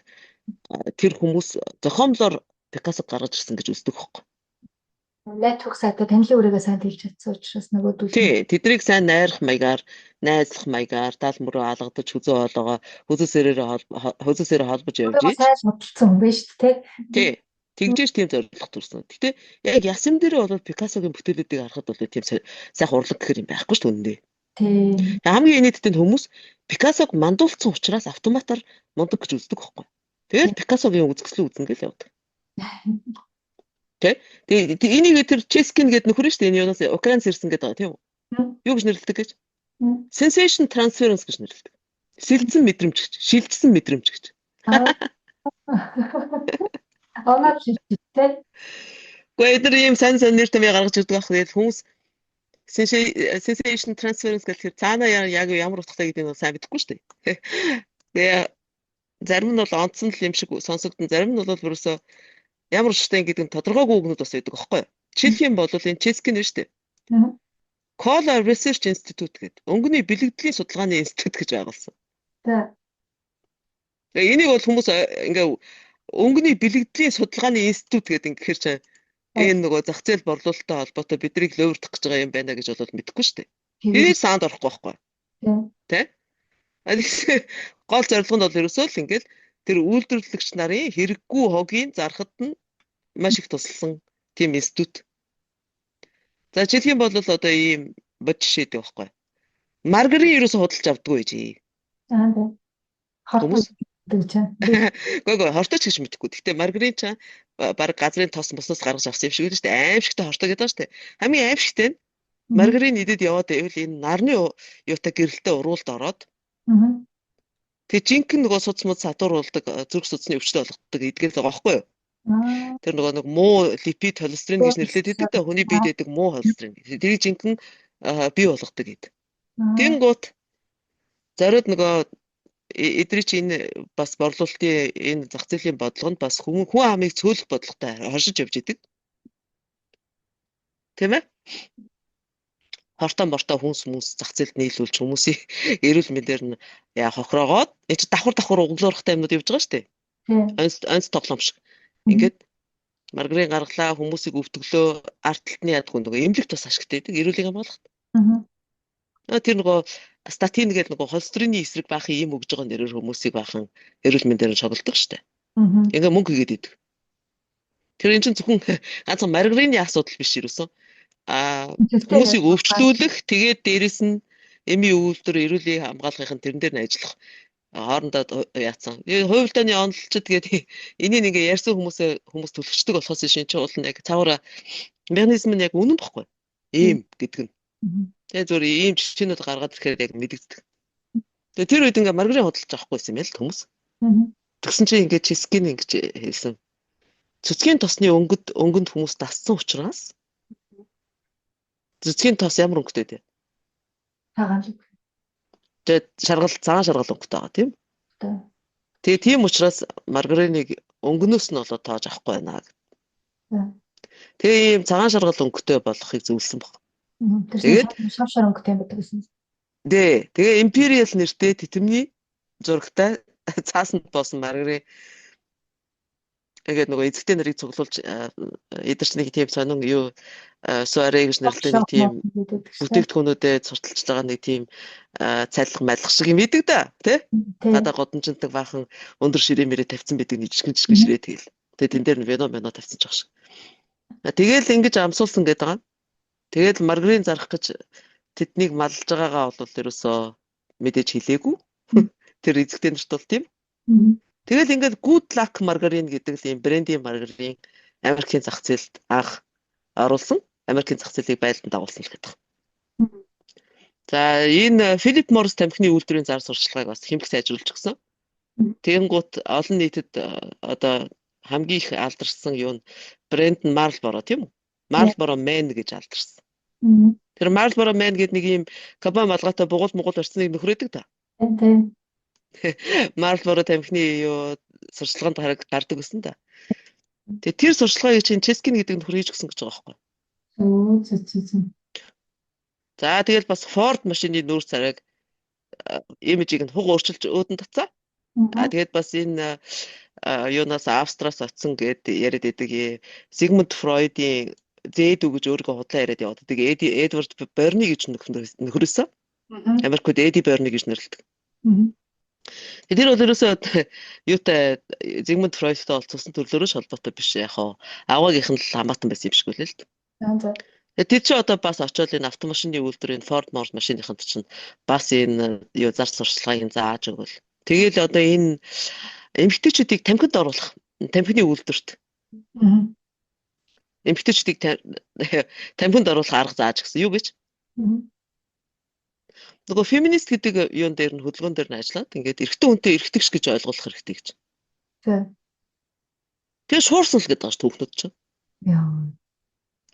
тэр хүмүүс зохиомлоор Пикассог гаргаж ирсэн гэж үздэг байхгүй. Network сайтаа танилын үрээгээ сайн хэлж чадсан учраас нөгөөдөл. Тий, тэднийг сайн найрах маягаар, найзлах маягаар тал мөрөө алгадаж хөзөөсөрөөр холбож явж ийж. Сайн судалсан хүн байж тээ. Тий. Тэгжээч тийм зорилго төрсөн. Гэтэ яг ясам дээрээ бол Пикассогийн бүтээлүүдийг харахад бол тийм сайхан урлаг гэхэр юм байхгүй шүү дээ. Тийм. Хамгийн инээдтэй нь хүмүүс Пикассог мандуулсан учраас автоматар мундаг гэж үздэг байхгүй. Тэгэл Пикассогийн үзэсгэлэн үзнэ гэж явдаг. Тэгээд энийг тэр Ческин гэдэг нөхөр шүү дээ. Энэ юунаас Украинаас ирсэн гэдэг байгаа тийм үү? Юу гэж нэрлэдэг гэж? Sensation transference гэж нэрлэдэг. Сэлдсэн мэдрэмж гэж, шилжсэн мэдрэмж гэж. Оноо шилжтэй. Гэхдээ тэр ийм сайн нэр томьёо гаргаж ирдэг байх. Тэгээд хүмүүс sensation transference гэхэл цаана яг ямар утгатай гэдэг нь сайн мэдэхгүй шүү дээ. Тэгээ зарим нь бол онцсон л юм шиг сонсогдсон, зарим нь бол ерөөсөө ямар штэ гэдэг нь тодорхойгүй үгнүүд бас байдаг аахгүй юу? Жишээлх юм бол энэ Ческин нь шүү дээ. Cola Research Institute гэдэг өнгөний бэлэгдлийн судалгааны институт гэж байгуулсан. Тэгээ энийг бол хүмүүс ингээ өнгөний бэлэгдлийн судалгааны институт гэдэг ингэхэр чинь энэ нөгөө зах зээл борлуулалттай холбоотой биднийг лөөвөрдөх гэж байгаа юм байна гэж бол мэдэхгүй шүү дээ. Энийг санд орохгүй байхгүй. Тэ? Гол зорилго нь бол ерөөсөө л ингээл тэр үйлдвэрлэгч нарын хэрэггүй хогийн зархад нь маш их тусалсан тийм институт. За жишээлх юм бол одоо ийм бод жишээ дээ байхгүй. Маргарин ерөөсөө худалдаж авдаггүй жий. Тийм. Хүмүүс Хортод гэж. гой хортооч гэж мэдэхгүй. Гэхдээ маргарин чаа баг газрын тос мосноос гаргаж авсан юм шиг л шүү дээ. Аимшигтай хортоо гэдэг ба шүү дээ. Хамгийн аимшигтай нь маргарин идэд яваад байвал энэ нарны юутай гэрэлтэй уруулд ороод тэгээ жинхэнэ нөгөө суц мод сатууруулдаг зүрх судасны өвчтөд болгодог эдгээр л байгаа байхгүй юу? Тэр нөгөө нэг муу липид холестерин гэж нэрлэдэг гэдэг дээ. Хүний биед байдаг муу холестерин. Тэрийг жинхэнэ бий болгодог гэдэг. Тэнгуут зориуд нөгөө эдрий чи энэ бас борлуулалтын энэ зах зээлийн бодлогонд бас хүн амыг цөөлөх бодлоготой хошиж явж идэг. Тийм ээ? Хортон хүмүүс зах зээлд нийлүүлж хүмүүсийн эрүүл мэндээр нь хохироогоод энэ чи давхар углуурхтай юмнууд явж байгаа шүү дээ. Онц тоглоом шиг. Ингээд маргарин гаргалаа хүмүүсийг өвтгөлөө артталтны ядгүй нөгөө эмнэлэг тус ашигтай байдаг эрүүлгийн болгоход. Тэр нөгөө статин гэдэг нөгөө холестерины эсрэг баахан юм өгж байгаа нэрээр хүмүүсийг баахан эрүүл мэндээр нь шоглдог шүү дээ. Ингээ мөнгө хийгээд идэг. Тэр энэ чинь зөвхөн ганцхан маргарины асуудал биш юусэн. Хүмүүсийг өвчлүүлэх тэгээд дээрэс нь эмийн үйлдвэр эрүүлийн хамгаалахын тэрэн дээр нь ажиллах хоорондоо яатсан. Хувилдааны онолчд гэдэг энийг ингээ ярьсан хүмүүс төлөвчдөг болохоос шинэ чинь уул нь яг цаавар механизм нь яг үнэн бохгүй. Ийм гэдэг нь. Тэгээ зөв ийм жишээнүүд гаргаад ирэхээр яг мэдэгддэг. Тэгээ тэр үед ингээ маргарин худалдаж авахгүйсэн юм л хүмүүс. Тэгсэн чинь ингээ чискин ингэж хэлсэн. Цэцгийн тосны өнгөнд хүмүүс дассан учраас цэцгийн тос ямар өнгөтэй дээ? Цагаан. Тэгээд цагаан шаргал өнгөтэй байгаа тийм. Тэгээ тийм учраас маргариныг өнгөнөөс нь болоод тоож авахгүй байна. Тэгээ ийм цагаан шаргал өнгөтэй болохыг зөвлөсөн баг. Тэгээд шавшар өнгөтэй байдаг гэсэн. Тэгээ Imperial нэртэй титэмний зурагтай цаасанд боосон маргарин ингээд нөгөө эзэгтэй нарыг цуглуулж эдэрч нэг тийм сонин юу суарэ гэж нэрлэдэг нэг тийм бүтээгдэхүүнүүдэд сурталчилж байгаа нэг тийм цайлах малах шиг юм идэг да тий гадаа годомжиндаг баахан өндөр ширээ мэрээ тавьсан байдаг нэг жижигэн ширээ тэгэл тэгээ тэн дээр нь вино тавьсан ч байгаа шиг тэгэл ингэж амсуулсан гэдэг байгаа тэгэл маргарин зарах гэж тэднийг малж байгаагаа бол ерөөсөө мэдээж хэлээгүй тэр эзэгтэй нарт бол тийм тэгэл ингээд Good Luck маргарин гэдэг л юм брендийн маргарин Америкийн зах зээлд анх оруулсан. Америкийн зах зээлийг байлдан дагуулсан л гэдэг. За энэ Philip Morris тамхины үйлдвэрийн зар сурталчилгааг бас хэмжих сайжруулж гисэн. Тэгэнгუთ олон нийтэд одоо хамгийн их алдарсан юу нь брэнд нь Marlboro тийм үү? Marlboro Man гэж алдарсан. Тэр Marlboro Man гэдэг нэг юм кабан малгайтай бугуул орцныг нөхрөөдөг та. Тийм. Marlboro тамхины юу сурчлаганд гардаг гэсэн да. Тэгээ тэр сурчлагыг чинь Cheskin гэдэг нөхөр хийж гисэн гэж байгаа байхгүй. За тэгэл бас Ford машины нүүр царайг имижийг нь хуг өөрчилж өөдөн татсан. Тэгээд бас энэ юунаас Австраас очсон гэд яриад байдаг Sigmund Freud-ийн Z үг гэж өөрийгөө худлаа яриад яваад байдаг. Эдвард Берни гэж нөхрөөсөн. Америкт Эди Берни гэж нэрлэдэг. Тэр бол ерөөсөө юутай Зигмунд Фройдтай бол цусан төрлөөрөө холбоотой биш яг аваагийнх нь л хамаатан байсан юм шиг үлээ л дээ. Тэр чи одоо бас очиод энэ автомашины үйлдвэрийн Ford Motor машиныханд чинь бас энэ юу зар сурталчилгааг зааж өгвөл. Тэгээл одоо энэ эмэгтэйчүүдийг тамхинд оруулах тамхины үйлдвэрт. Эмэгтэйчүүдийг тамхинд оруулах арга зааж гисэн. Юу гэж? Нөгөө феминист гэдэг юун дээр нь хөдөлгөөн дээр нь ажиллаад ингээд эрэгтэй хүнтэй эрэгтэгч гэж ойлгуулах хэрэгтэй гэж. Тэгээ шуурсан л гэдэг байгаа ш түүхнүүд чинь.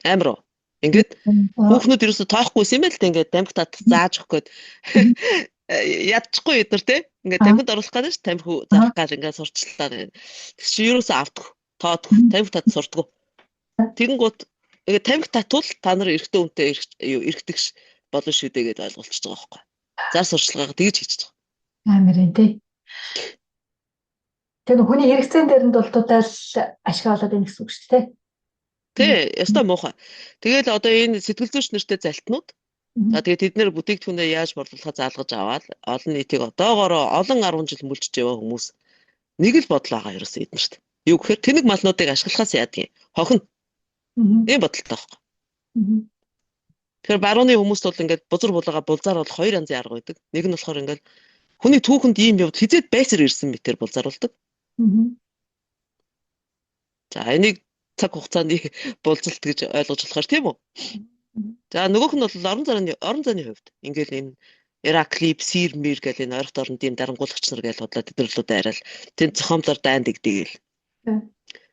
Амар. Ингээд хүүхнүүд ерөөсө тоохгүй юм байл та ингээд тамхи тат зааж өгөх гээд ядчихгүй эдэр те. Ингээд тамхинд оруулах гэдэг ш тамхи зарах гэж ингээд сурчлаа. Тэг чи ерөөсө авдаг. Тоодох тамхи тат сурдаг. Тэгэнгუთ ингээд тамхи татвал та нар эрэгтэй хүнтэй эрэгтэгч болно шүү дээ гэдээ ойлголцож байгаа байхгүй. Зар сурчлагаа тэгж хийчихэж байгаа. Амар энэ тий. Тэр хүний хэрэгцээн дээр нь дултуудаа л ашиг олоод байна гэсэн үг шүү дээ. Тий, ястай муухай. Тэгэл одоо энэ сэтгэл зүйч нартай залтнууд За тэгээд тэд нэр бүтээгдэхүүнээ яаж борлуулахаа заалгаж аваад олон нийтийг одоогоороо олон 10 жил мөлжиж яваа хүмүүс нэг л бодол байгаа ерөөсөө эднэрт. Юу гэхээр тэнэг малнуудыг ашиглахаас яадгийн хохин ийм бодолтой байхгүй. Тэгэхээр барууны хүмүүст бол ингээд бузар булгаа булзаар бол хоёр янзын арга байдаг. Нэг нь болохоор ингээд хүний түүхэнд ийм явд хизээд байсаар ирсэн мэтэр булзааруулдаг. За энийг цаг хугацаанд булзалт гэж ойлгож болохоор тийм үү? За нөгөөх нь бол орон зайны хувьд ингээд энэ Ираклип, Сирмир гэх энэ ойролт орнд ийм дарангуулагч нар гэж бодлоо тэдрэлүүд арай л тэнд зохиомлоор дайн дэгдэгээл.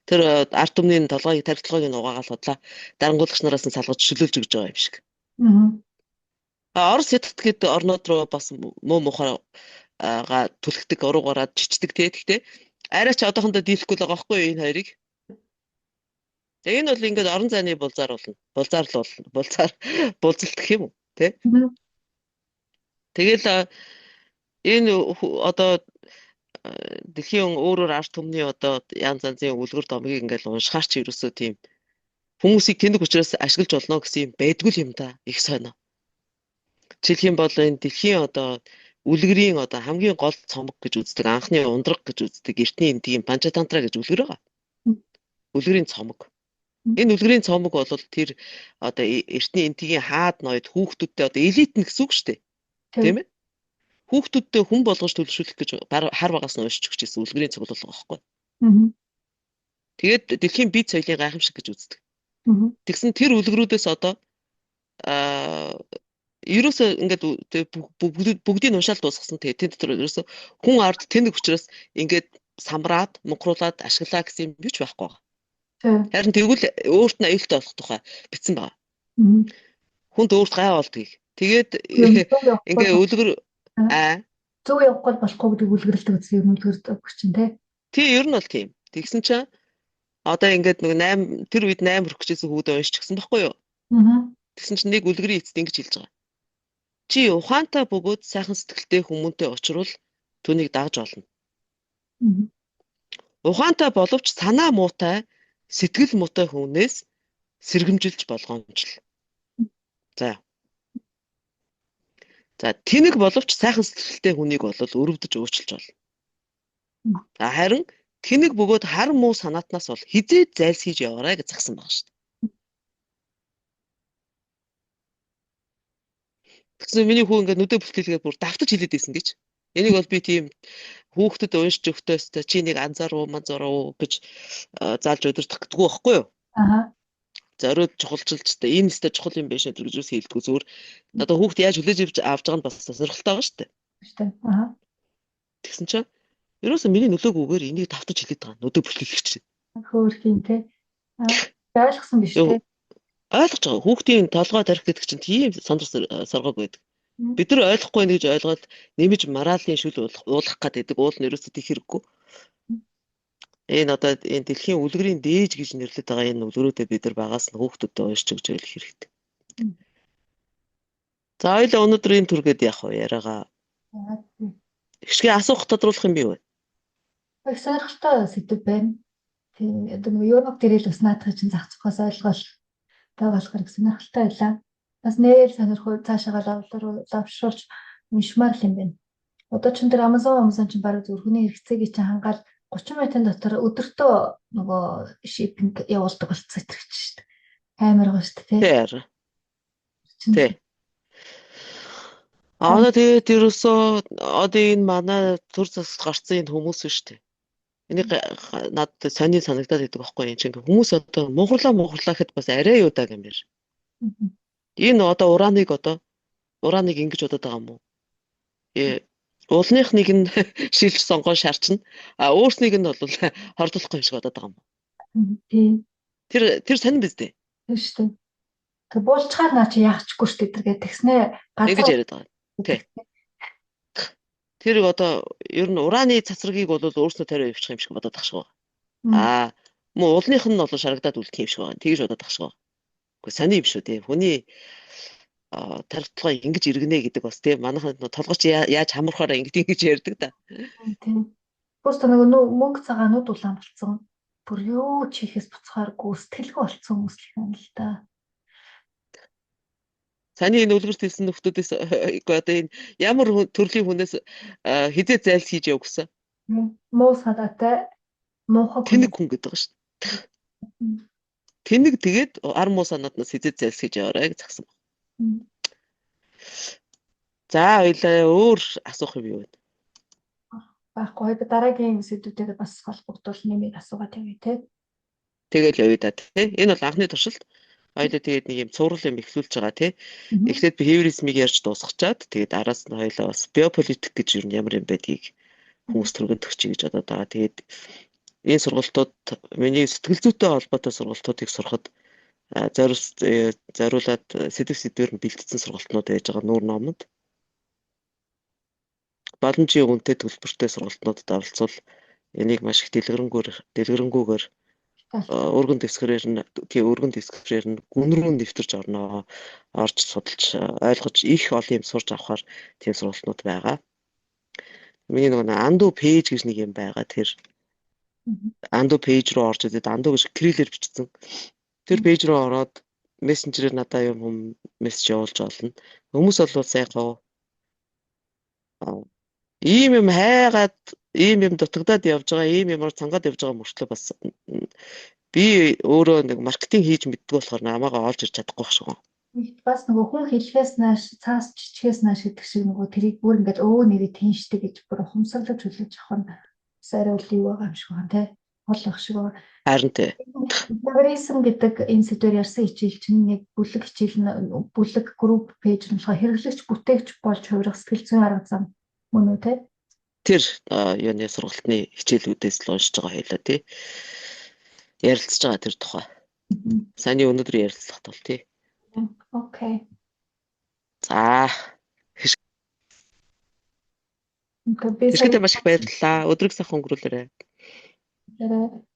Тэр арт түмний толгойг тархилгыг нь угаагаад бодлоо дарангуулагч нараас нь салгаж шөлөөлж өгч байгаа юм шиг. Орос хятад гэдэг орнууд руу бас муу мухаар түлхдэг, уруугаараа чичдэг те. Гэхдээ арай ч одоохондоо дийлэхгүй л байгаа байхгүй энэ хоёрыг. Тэгээ энэ бол ингээд орон зайны булзаар булзалт гэх юм уу те. Тэгэл энэ одоо дэлхийн өөрөөр арт түмний одоо янз янзын үлгэр домгийг ингээд уншихаар ч ерөөсөө тийм хүмүүсийг тэнэг учраас ашиглаж болно гэсэн юм байдгүй юм да. Их сонио. Жишээлх юм бол энэ дэлхийн одоо үлгэрийн одоо хамгийн гол цомог гэж үздэг, анхны ундраг гэж үздэг эртний энтгийн панчатантра гэж үлгэр байгаа. Үлгэрийн цомог. Энэ үлгэрийн цомог бол тэр одоо эртний энтгийн хаад ноёд хүүхдүүдтэй одоо элит нь гэсэн үг шүү дээ. Тийм ээ? Хүүхдүүдтэй хүн болгож төлөвшүүлэх гэж хар багаас нь уншиж өгч ирсэн үлгэрийн цуглуулга байхгүй. Тэгээд дэлхийн бие соёлын гайхамшиг гэж үздэг. Тэгсэн тэр үлгэрүүдээс одоо ерөөсөө ингээд бүгдийг уншаал дуусгасан. Тэгээд тэнд дотор ерөөсөө хүн ард тэнэг учраас ингээд самраад, мунхруулад ашиглаа гэсэн юм биш байхгүй байгаа. Харин тэгвэл өөрт нь аюултай болох тухай бичсэн байгаа. Хүнд өөрт гай болдгийг. Тэгээд ингээ үлгэр зөв явахгүй болохгүй гэдэг үлгэрлдэг үзсэн юм үлгэрдэг хүчин тий. Тий, ер нь бол тийм. Тэгсэн чинь одоо ингээд нэг 8 тэр үед 8 хүрэх гэжсэн хүүдээ уншчихсан байхгүй юу? Тэгсэн чинь нэг үлгэрийн эцэд ингэж хэлж байгаа. Чи ухаантай бөгөөд сайхан сэтгэлтэй хүмүүнтэй уулзвал түүнийг дагж олно. Ухаантай боловч санаа муутай, сэтгэл муутай хүнээс сэргэмжилж болгоомжл. За тэнэг боловч сайхан сэтгэлтэй хүнийг бол өрөвдөж уучлж болно. Харин тэнэг бөгөөд хар муу санаатнаас бол хизээд зайлсхийж яваарай гэж загсан байгаа шүү дээ. Тэгсэн миний хүү ингээд нүдэ бүлтгэлгээд бүр давтаж хэлээд байсан гэж. Энийг бол би тийм хүүхдэд уншиж өгтөөс чи нэг анзааруу гэж заалж өдөртөх гэдэггүй байхгүй юу? Зориуд чухалчилж та энэ өстой чухал юм биш гэж юус хэлдэггүй зүгээр. Одоо хүүхд яаж хүлээж авч байгаа нь бас сонирхолтой байгаа шүү дээ. Тэгсэн чинь ерөөсөө миний нөлөөгүйгээр энийг давтаж хэлээд байгаа нүдэ бүлтгэлэгч. Хөөрхийн те. Ойлгосон биш те. Ойлгож байгаа. Хүүхдийн толгой тарих гэдэг чинь тийм сандар саргааг байдаг. Бид нар ойлгохгүй нэг гэж ойлгоод нэмж моралын шүл уулгах гэдэг уул нь ерөөсөө тийх хэрэггүй. Энэ одоо энэ дэлхийн үлгэрийн дээж гэж нэрлэдэг байгаа энэ үлгэрүүдэд бид нар багаас нь хүүхдүүдэд уншиж өгч явах хэрэгтэй. За хоёлаа өнөөдрийн түргээд яах вэ? Яриагаа. Ихшгээ асуух тодруулах юм бий вэ? Их сонирхолтой сэдв байна. Тийм одоо нэг Европ дээрэл бас наадах чинь зах зохиос ойлгол байгуулах хэрэг сонирхолтой байлаа. Бас нээр сонирхол цаашаа лавшруулж уншмаар юм байна. Одоо ч тэр Amazon чинь бараг зөвхөн хэрэгцээгээ чинь хангаал 30 минутын дотор өдөртөө нөгөө шипинг явуулдаг болцсон итгэж шүү дээ. Амар гоо шүү дээ. Тий. Тэгээд ерөөсөө одоо энэ манай төр засалд гарсан энэ хүмүүс шүү дээ. Энийг надад сони санагдаад байдаг байхгүй юм чинь хүмүүс одоо мунхарлаа гэхэд бас арай юу даа гэмээр. Энэ одоо ураныг ингэж бодоод байгаа юм уу? Уулных нэг нь шилж сонгоо шарчна. Өөрснийг нь бол хордлохгүй юм шиг бодоод байгаа юм уу? Тийм. Тэр сонин биз дээ. Тийм шүү дээ. Тэг буулчаар наа чи яахчгүй шүү дээ гэдэг тэгснээ газар яриад байгаа. Тий. Тэр одоо ер нь ураны цацрагийг бол өөрснөө тариа явуучих юм шиг бодоод тах шиг байна. Мөн уулных нь бол шарагдаад үлдэх юм шиг байна. Тэгж бодоод тах шиг байна. Гэхдээ сони юм шүү дээ. Хүний тархитлогоо ингэж иргэнэ гэдэг бас тийм манайхан толгоч яаж хамрахаараа ингэж ярьдаг да. Тийм. Просто нөгөө мөнгө цагаанууд улаан болцсон. Бүр юу ч хийхээс буцахааргүй сэтгэлгүй болцсон хүмүүс л юм л да. Саний энэ үлгэрт хэлсэн нөхдүүдээс одоо энэ ямар төрлийн хүнээс хизээ зайлс хийж явах гэсэн. Муу санаатай муухай Тэнэг хүн. хүн гэдэг байгаа шүү дээ. Тэнэг тэгээд ар муу санаатнаас хизээ зайлс хийж яваарай гэж загсан. За хоёлаа өөр асуух юм юу вэ? Баггүй дараагийн сэдвүүдээ бас холбогдуул нэмийг асуугаад явъя те. Тэгэл явъя да тий. Энэ бол анхны туршилт. Хоёлаа тэгээд нэг юм цуврал юм эхлүүлж байгаа тий. Эхлээд behaviorism-ыг ярьж дуусгачаад тэгээд араас нь хоёлаа бас биополитик гэж юу ямар юм байдгийг хүмүүс төргөнд өгчий гэж бодоод байгаа. Тэгээд энэ сургалтууд миний сэтгэл зүйтэй холбоотой сургалтуудыг сурахад зориулаад сэдвээр нь бэлтгэсэн сургалтнууд байж байгаа нүүр номонд боломжийн үнэтэй төлбөртэй сургалтнуудад оролцвол энийг маш их дэлгэрэнгүйгээр өргөн дэвсгэрээр нь гүн рүү нэвтэрч орж судалж ойлгож их олон юм сурч авахар тийм сургалтнууд байгаа. Миний нэг анду пэйж гэж нэг юм байгаа. Тэр анду пэйж рүү орж ирээд анду гэж кириллээр бичсэн. Тэр пэйж рүү ороод мессенжерээр надад юм мессеж явуулж олно. Хүмүүс бол сайхан ийм юм хайгаад ийм юм дутагдаад явж байгаа, ийм юмар цангаад явж байгаа мөртлөө бас би өөрөө нэг маркетинг хийж мэддэг болохоор намаагаа олж ирж чадахгүй байх шиг байна. Бас нөгөө хүн хэлхээс нааш цаас чичгээс нааш гэдэг шиг нөгөө тэрийг бүр ингээд нэрээ тэнштэй гэж бүр ухамсарлаж хүлээж авах нь сарай үл юу байгаа юм шиг байна те. Хол ах шиг байна. Харин тий. Behaviorism гэдэг энэ сэдвээр ярьсан хичээл чинь нэг бүлэг хичээл бүлэг групп пэйж нь хэрэглэгч бүтээгч болж хувирах сэтгэл зүйн арга зам мөн үү те. Тэр юуны сургалтын хичээлүүдээс л уншиж байгаа хоёлаа тий. Ярилцж байгаа тэр тухай. Саний өнөөдөр ярилцлах тул тий. Окей. За. Хэшгтэй маш их баярлалаа. Өдрийг сайхан өнгөрүүлээрэй.